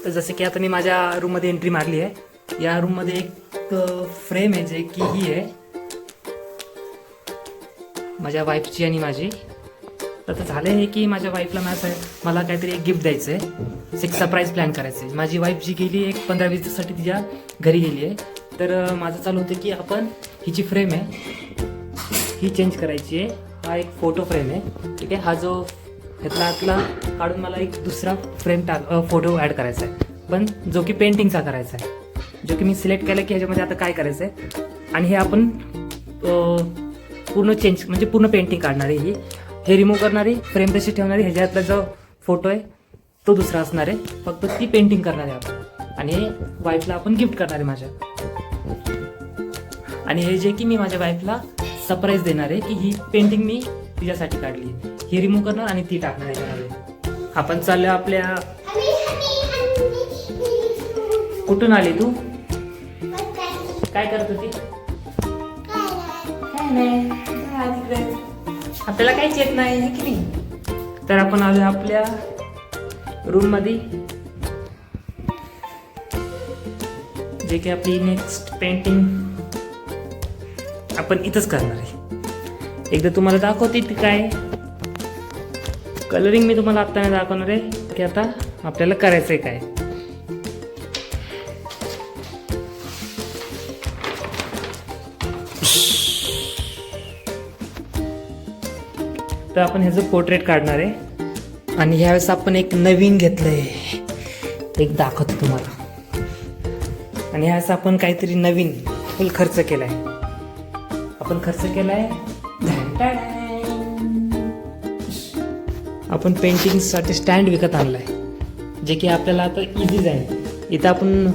तर जसे की आता मी माझ्या रूममध्ये एंट्री मारली आहे. या रूममध्ये एक फ्रेम आहे जे की ही आहे माझ्या वाईफची आणि माझी. तर झालं आहे की माझ्या वाईफला मला काहीतरी एक गिफ्ट द्यायचं आहे, एक सरप्राईज प्लॅन करायचं आहे. माझी वाईफ जी गेली एक 15-20 दिवसासाठी तिच्या घरी गेली आहे. तर माझं चालू होतं की आपण ही जी फ्रेम आहे ही चेंज करायची आहे. हा एक फोटो फ्रेम आहे, ठीक आहे. हा जो ह्यातला आतला काढून मला एक दुसरा फोटो ॲड करायचा आहे, पण जो की पेंटिंगचा करायचा आहे, जो की मी सिलेक्ट केला की ह्याच्यामध्ये आता काय करायचं आहे. आणि हे आपण पूर्ण चेंज म्हणजे पूर्ण पेंटिंग काढणार आहे. हे रिमूव्ह करणारी फ्रेम तशी ठेवणारी, ह्याच्यातला जो फोटो आहे तो दुसरा असणार आहे, फक्त ती पेंटिंग करणार आहे आपण. आणि हे वाईफला आपण गिफ्ट करणार आहे माझ्या. आणि हे जे की मी माझ्या वाईफला सरप्राईज देणार आहे की ही पेंटिंग मी तिच्यासाठी काढली, ही रिमूव्ह करणार आणि ती टाकणार आहे. आपण चाललो आपल्या. कुठून आली तू? काय करत होती? काय नाही, आपल्याला काहीच येत नाही आहे की नाही. तर आपण आलो आपल्या रूम मध्ये, जे की आपली नेक्स्ट पेंटिंग आपण इथंच करणार आहे. एकदा तुम्हाला दाखवते ती काय कलरिंग मी तुम्हाला आत्ता नाही दाखवणार आहे की आता आपल्याला करायचं आहे काय. तर आपण ह्याचं पोर्ट्रेट काढणार आहे. आणि ह्यावेळेस आपण एक नवीन घेतलंय, एक दाखवतो तुम्हाला. आणि ह्यावेळेस आपण काहीतरी नवीन फुल खर्च केलाय. आपण खर्च केलाय, आपण पेंटिंगसाठी स्टँड विकत आणलाय, जे की आपल्याला आता इझी जाईल. इथं आपण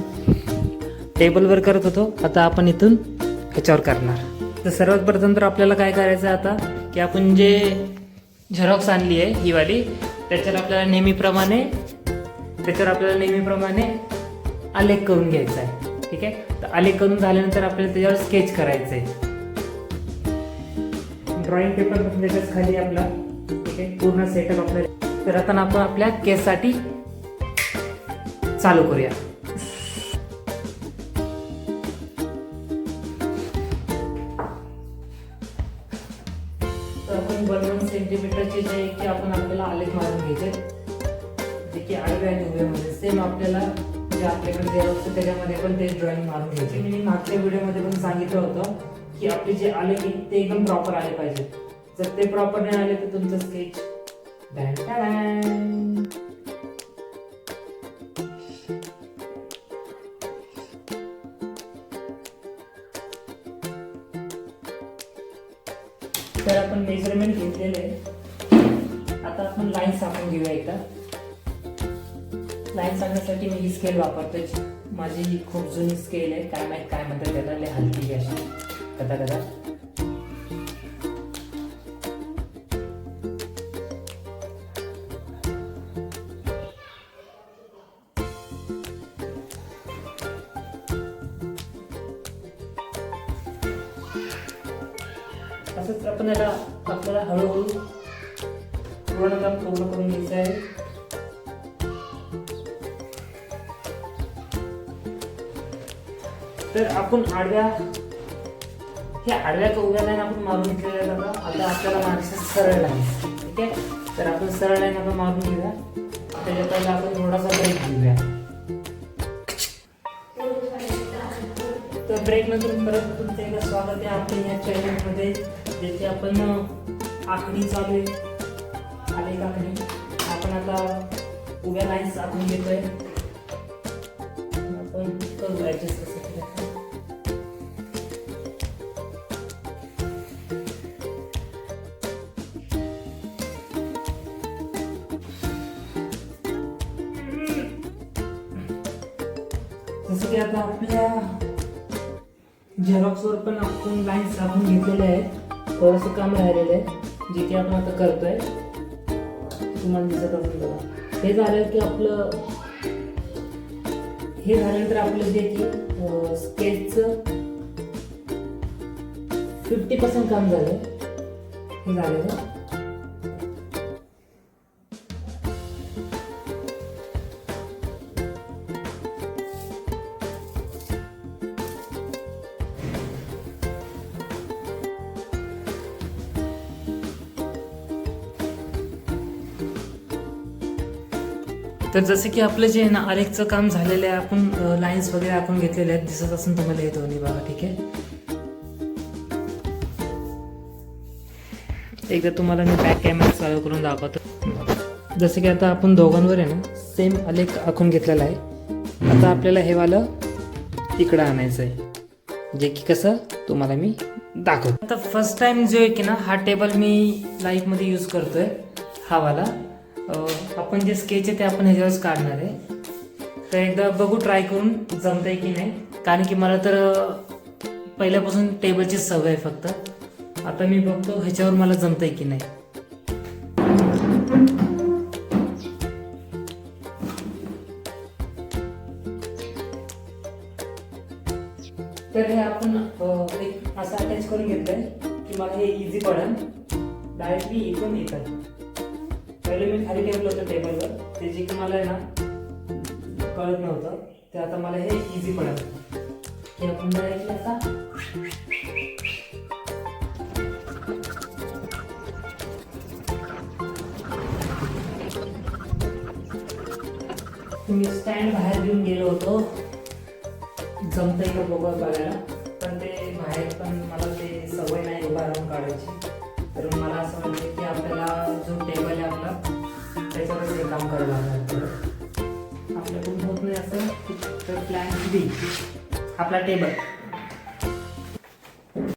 टेबलवर करत होतो, आता आपण इथून ह्याच्यावर करणार. तर सर्वात प्रथम तर आपल्याला काय करायचं आहे आता की आपण जे झेरॉक्स आणली आहे ही वाली, त्याच्यावर आपल्याला नेहमीप्रमाणे आलेख करून घ्यायचा आहे, ठीक आहे. तर आलेख करून झाल्यानंतर आपल्याला त्याच्यावर स्केच करायचं आहे. ड्रॉइंग पेपर त्याच्याच खाली आपला, ठीक आहे, पूर्ण सेटअप आपल्याला. तर आता आपण आपल्या केससाठी चालू करूया. तर आपण 1 सेंटीमीटरचे जे की आपण आपल्याला आलेख मारून घ्यायचे, जे की आडव्या आणि उभ्यामध्ये सेम आपल्याला जे आपल्याकडे झेरॉक्स त्याच्यामध्ये पण ते ड्रॉइंग मारून घ्यायचे. मी मागच्या व्हिडिओमध्ये पण सांगितलं होतं की आपले जे आलेख आहेत ते एकदम प्रॉपर आले पाहिजेत. जर ते प्रॉपर नाही आले तर तुमचं स्केच तर आपण मेजरमेंट घेतलेले आहे. आता आपण लाईन्स आखून घेऊया. एकदा लाईन्स आखण्यासाठी मी ही स्केल वापरतोय. माझी ही खूप जुनी स्केल आहे, काय माहित काय म्हणतात त्याला, लय हलकी अशी कदा. असंच आपण याला आपल्याला हळूहळू पूर्ण काम पूर्ण करून घ्यायचं आहे. तर आपण आडव्या का उभ्या लाईन आपण मारून घेतलेल्या जातात. आता आपल्याला मारायचं सरळ लाईन, ठीक आहे. तर आपण सरळ लाईन आता मारून घेऊया. त्याच्या पहिला आपण थोडासा ब्रेक घेऊया. तर ब्रेक नंतर परत तुमचं एकदा स्वागत आहे आपल्या या चॅनलमध्ये, ज्याची आपण आखणी चालू आहे, आलेख आखणी. आपण आता उभ्या लाईन्स आखून घेतोय. आपण करू ऍडजस्ट कसं केलं. जसं की आता आपल्या झेरॉक्सवर पण आपण लाईन्स आखून घेतलेले आहेत. थोडंसं काम राहिलेलं आहे जे की आपण आता करतोय. तुम्हाला दिसत असेल बघा. हे झालं की आपलं, हे झाल्यानंतर आपलं जे की स्केचचं 50% काम झालं. हे झालेलं. तर जसं की आपलं जे आहे ना आलेखचं काम झालेलं आहे, आपण लाईन्स वगैरे आपण घेतलेले आहेत, दिसत असून तुम्हाला हे दोन्ही बघा. ठीक आहे, एकदा तुम्हाला मी बॅक कॅमेरा चालू करून दाखवतो. जसं की आता आपण दोघांवर आहे ना सेम आलेख आखून घेतलेला आहे. आता आपल्याला हे वालं इकडं आणायचं आहे, जे की कसं तुम्हाला मी दाखवतो. आता फर्स्ट टाइम जो आहे की ना हा टेबल मी लाईफमध्ये यूज करतोय. हा वाला आपण जे स्केच आहे ते आपण ह्याच्यावरच काढणार आहे. तर एकदा बघू ट्राय करून जमतंय की नाही, कारण की मला तर पहिल्यापासून टेबलची सवय आहे फक्त. आता मी बघतो ह्याच्यावर मला जमतंय की नाही. तर हे आपण एक असं अटॅच करून घेतलंय की मला हे इझी पडेल. डायरेक्टली इथून येतात. पहिले मी खाली ठेवलं होतं टेबलवर, ते जे की मला आहे ना कळत नव्हतं, ते आता मला हे इझी पडेल की आपण डायरेक्टली आता मी स्टँड बाहेर घेऊन गेलो होतो, जमतंय का बघायला, पण ते बाहेर पण मला ते सवय नाही उभा राहून काढायची. तर मला असं वाटतं की आपल्याला जो टेबल आहे आपला त्याच्यावरच हे काम करावं लागणार. आपल्याकडून होत नाही असं, तर प्लॅन बी आपला टेबल